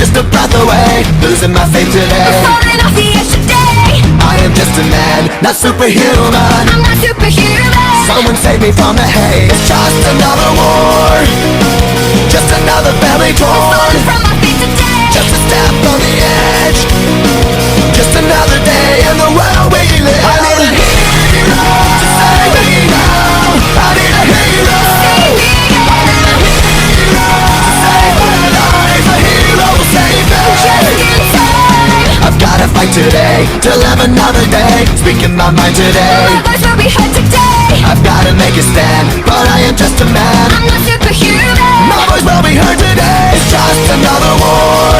just a breath away, losing my faith today. Falling off the edge today. I am just a man, not superhuman. I'm not superhuman. Someone save me from the hate. It's just another war, just another family torn. Falling from my feet today. Just a step on the edge, just another day in the world we live. I need a hero to save me now. I need a hero. I need a hero to save my life. A hero will save me. Just in time. I've gotta fight today to live another day, speaking my mind today. My voice will be heard today. I've gotta make a stand, but I am just a man. I'm not superhuman. My voice will be heard today. It's just another war,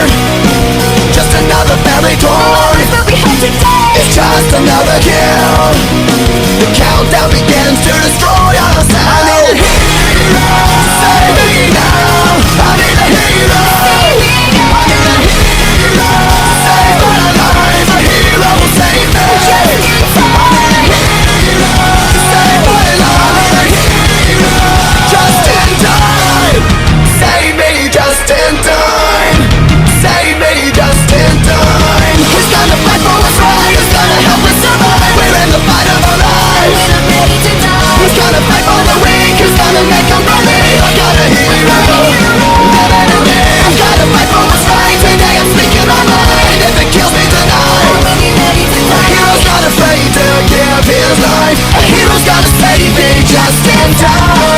just another family My torn. voice will be heard today. It's just another kill. The countdown begins to destroy ourselves. I need a hero to save me now. I need a hero. I need a hero to save my life. A hero will save me. Just in time. Hero to save my life. I need a hero just in time. Save me just in time. Save me just in time. Who's gonna fight for what's right? Who's gonna help us survive? We're in the fight of our lives. We're not ready to die. Who's gonna fight for the weak? Who's gonna make them believe? I got a hero living in me. I gotta fight for what's right. Today I'm speaking my mind. If it kills me tonight, We'll be ready to a die. hero's not afraid to give his life. A hero's gonna save me just in time.